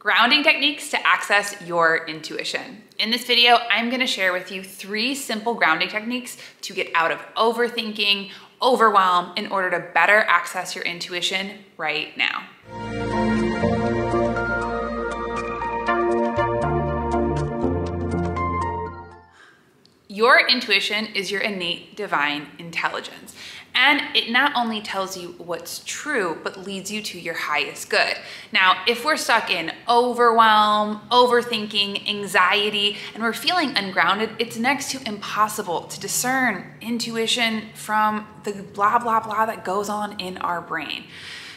Grounding techniques to access your intuition. In this video, I'm gonna share with you 3 simple grounding techniques to get out of overthinking, overwhelm, in order to better access your intuition right now. Your intuition is your innate divine intelligence. And it not only tells you what's true, but leads you to your highest good. Now, if we're stuck in overwhelm, overthinking, anxiety, and we're feeling ungrounded, it's next to impossible to discern intuition from the blah, blah, blah that goes on in our brain.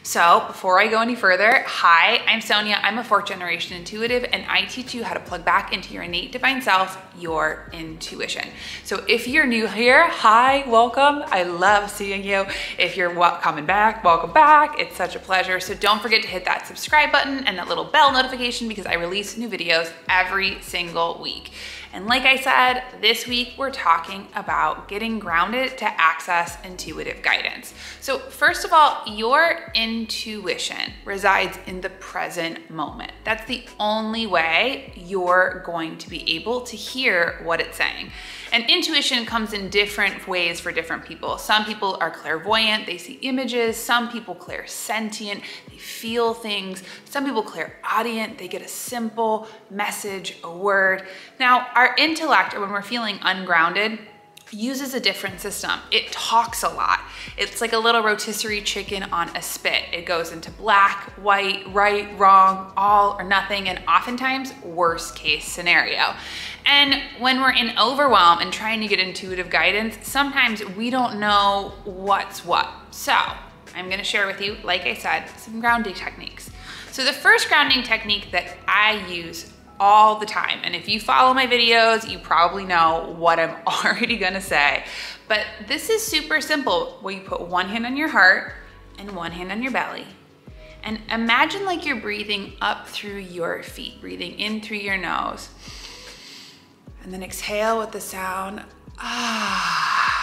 So before I go any further, hi, I'm Sonia. I'm a 4th generation intuitive, and I teach you how to plug back into your innate divine self, your intuition. So if you're new here, hi, welcome. I love seeing you. If you're coming back, welcome back. It's such a pleasure. So don't forget to hit that subscribe button and that little bell notification because I release new videos every single week. And like I said, this week we're talking about getting grounded to access intuitive guidance. So first of all, your intuition resides in the present moment. That's the only way you're going to be able to hear what it's saying. And intuition comes in different ways for different people. Some people are clairvoyant, they see images. Some people clairsentient, they feel things. Some people clairaudient, they get a simple message, a word. Now, our intellect, or when we're feeling ungrounded, uses a different system. It talks a lot. It's like a little rotisserie chicken on a spit. It goes into black, white, right, wrong, all or nothing, and oftentimes worst case scenario. And when we're in overwhelm and trying to get intuitive guidance, sometimes we don't know what's what. So I'm gonna share with you, like I said, some grounding techniques. So the first grounding technique that I use all the time, and if you follow my videos, you probably know what I'm already gonna say, but this is super simple, where you put one hand on your heart and one hand on your belly. And imagine like you're breathing up through your feet, breathing in through your nose. And then exhale with the sound, ah.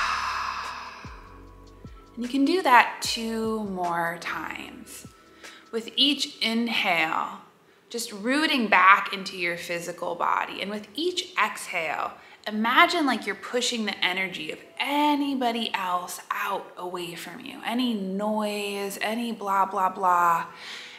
And you can do that 2 more times. With each inhale, just rooting back into your physical body. And with each exhale, imagine like you're pushing the energy of anybody else out away from you. Any noise, any blah, blah, blah.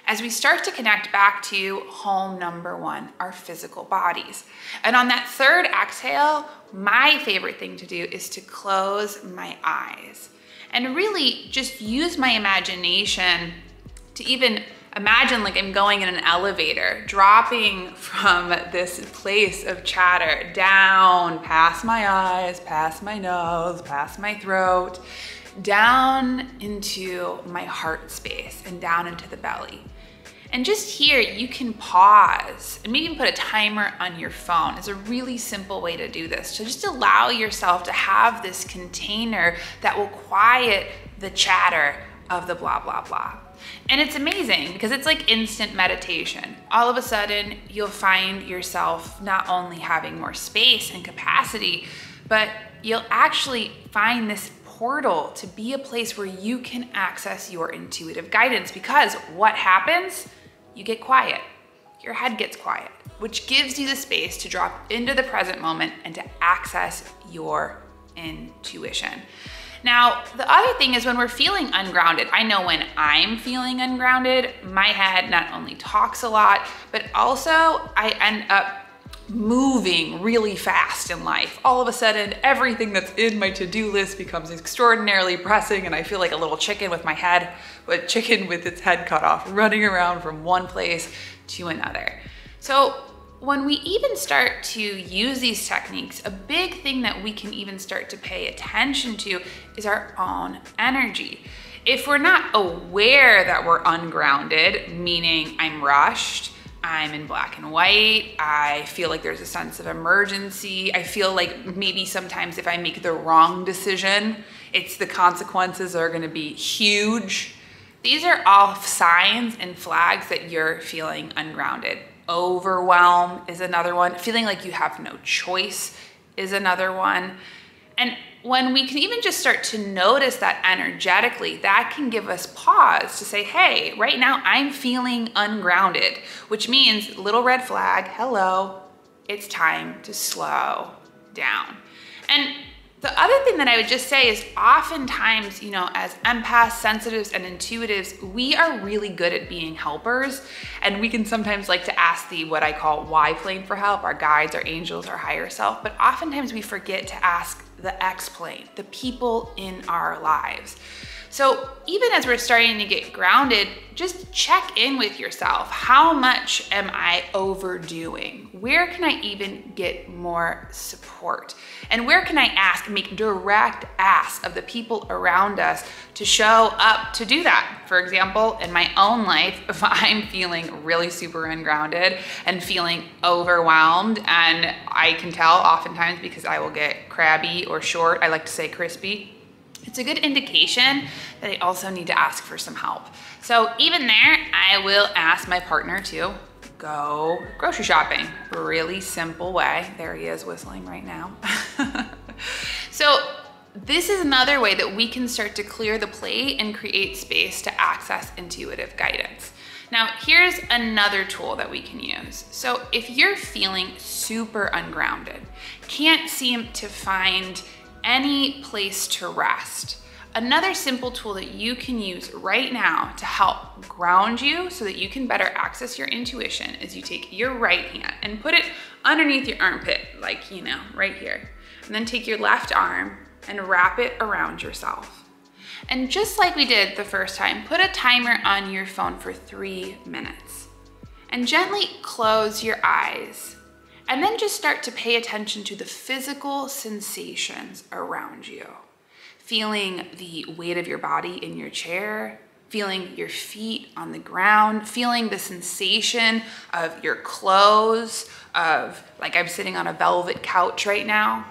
As we start to connect back to home number 1, our physical bodies. And on that 3rd exhale, my favorite thing to do is to close my eyes and really just use my imagination to even imagine like I'm going in an elevator, dropping from this place of chatter down past my eyes, past my nose, past my throat, down into my heart space and down into the belly. And just here, you can pause and maybe even put a timer on your phone. It's a really simple way to do this. So just allow yourself to have this container that will quiet the chatter of the blah, blah, blah. And it's amazing because it's like instant meditation. All of a sudden, you'll find yourself not only having more space and capacity, but you'll actually find this portal to be a place where you can access your intuitive guidance, because what happens? You get quiet. Your head gets quiet, which gives you the space to drop into the present moment and to access your intuition. Now, the other thing is when we're feeling ungrounded, I know when I'm feeling ungrounded, my head not only talks a lot, but also I end up moving really fast in life. All of a sudden, everything that's in my to-do list becomes extraordinarily pressing, and I feel like a little chicken with its head cut off, running around from one place to another. So when we even start to use these techniques, a big thing that we can even start to pay attention to is our own energy. If we're not aware that we're ungrounded, meaning I'm rushed, I'm in black and white, I feel like there's a sense of emergency, I feel like maybe sometimes if I make the wrong decision, the consequences are gonna be huge. These are all signs and flags that you're feeling ungrounded. Overwhelm is another one. Feeling like you have no choice is another one. And when we can even just start to notice that energetically, that can give us pause to say, hey, right now I'm feeling ungrounded, which means little red flag, hello, it's time to slow down. And the other thing that I would just say is oftentimes, as empaths, sensitives, and intuitives, we are really good at being helpers. And we can sometimes like to ask the, what I call Y plane for help, our guides, our angels, our higher self. But oftentimes we forget to ask the X plane, the people in our lives. So even as we're starting to get grounded, just check in with yourself. How much am I overdoing? Where can I even get more support? And where can I make direct asks of the people around us to show up to do that? For example, in my own life, if I'm feeling really super ungrounded and feeling overwhelmed, and I can tell oftentimes because I will get crabby or short, I like to say crispy, it's a good indication that I also need to ask for some help. So even there, I will ask my partner to go grocery shopping. Really simple way. There he is whistling right now. So this is another way that we can start to clear the plate and create space to access intuitive guidance. Now, here's another tool that we can use. So if you're feeling super ungrounded, can't seem to find any place to rest, another simple tool that you can use right now to help ground you so that you can better access your intuition is you take your right hand and put it underneath your armpit, like, right here. And then take your left arm and wrap it around yourself. And just like we did the first time, put a timer on your phone for 3 minutes and gently close your eyes. And then just start to pay attention to the physical sensations around you. Feeling the weight of your body in your chair, feeling your feet on the ground, feeling the sensation of your clothes, of like I'm sitting on a velvet couch right now.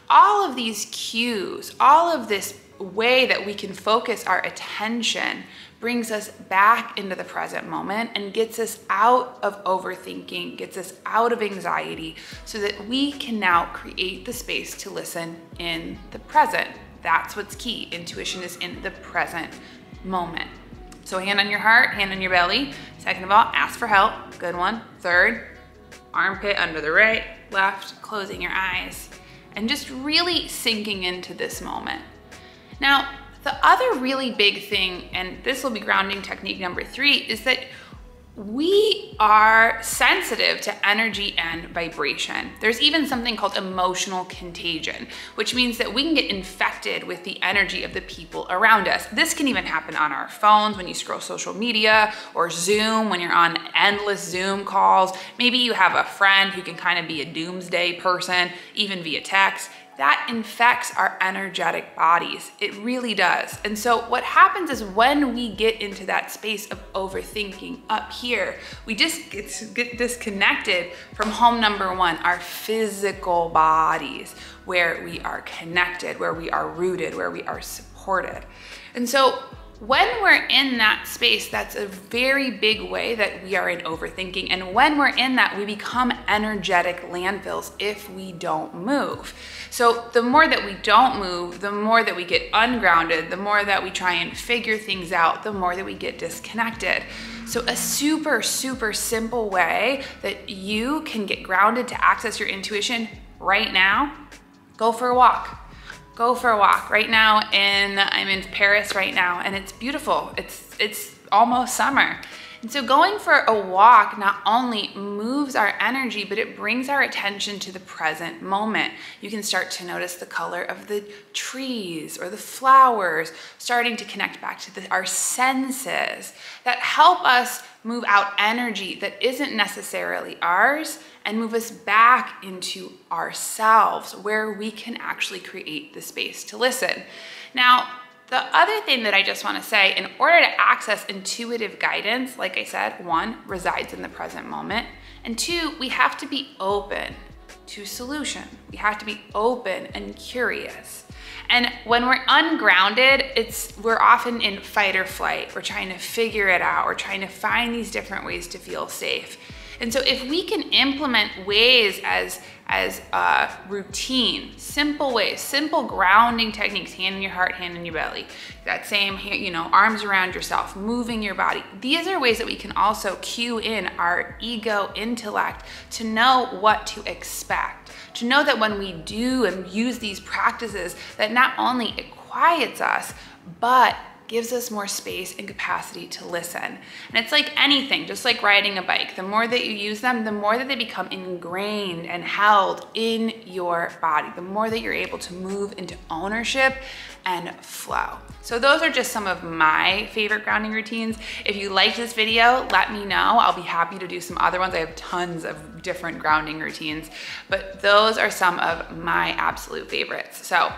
All of these cues, all of this way that we can focus our attention brings us back into the present moment and gets us out of overthinking, gets us out of anxiety so that we can now create the space to listen in the present. That's what's key. Intuition is in the present moment. So hand on your heart, hand on your belly. Second of all, ask for help. Good one. Third, armpit under the right, left, closing your eyes, and just really sinking into this moment. Now, the other really big thing, and this will be grounding technique number 3, is that we are sensitive to energy and vibration. There's even something called emotional contagion, which means that we can get infected with the energy of the people around us. This can even happen on our phones when you scroll social media, or Zoom when you're on endless Zoom calls. Maybe you have a friend who can kind of be a doomsday person, even via text. That infects our energetic bodies. It really does. And so what happens is when we get into that space of overthinking up here, we just get disconnected from home number 1, our physical bodies, where we are connected, where we are rooted, where we are supported. And so when we're in that space, that's a very big way that we are in overthinking. And when we're in that, we become energetic landfills if we don't move. So the more that we don't move, the more that we get ungrounded, the more that we try and figure things out, the more that we get disconnected. So a super, super simple way that you can get grounded to access your intuition right now, go for a walk. Go for a walk. Right now I'm in Paris right now, and it's beautiful. It's almost summer. And so going for a walk not only moves our energy, but it brings our attention to the present moment. You can start to notice the color of the trees or the flowers, starting to connect back to our senses that help us move out energy that isn't necessarily ours and move us back into ourselves, where we can actually create the space to listen. Now, the other thing that I just want to say, in order to access intuitive guidance, like I said, 1, resides in the present moment, and 2, we have to be open to solution. We have to be open and curious. And when we're ungrounded, we're often in fight or flight. We're trying to figure it out. We're trying to find these different ways to feel safe. And so if we can implement ways as routine, simple ways, simple grounding techniques, hand in your heart, hand in your belly, that same, arms around yourself, moving your body. These are ways that we can also cue in our ego intellect to know what to expect, to know that when we do and use these practices, that not only it quiets us, but gives us more space and capacity to listen. And it's like anything, just like riding a bike. The more that you use them, the more that they become ingrained and held in your body, the more that you're able to move into ownership and flow. So those are just some of my favorite grounding routines. If you liked this video, let me know. I'll be happy to do some other ones. I have tons of different grounding routines, but those are some of my absolute favorites. So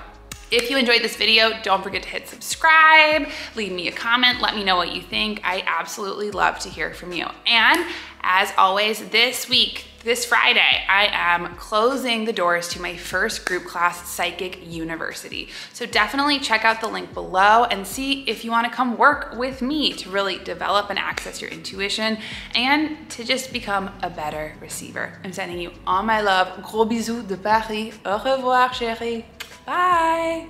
if you enjoyed this video, don't forget to hit subscribe, leave me a comment, let me know what you think. I absolutely love to hear from you. And as always, this week, this Friday, I am closing the doors to my first group class, Psychic University. So definitely check out the link below and see if you want to come work with me to really develop and access your intuition and to just become a better receiver. I'm sending you all my love. Gros bisous de Paris. Au revoir, chérie. Bye.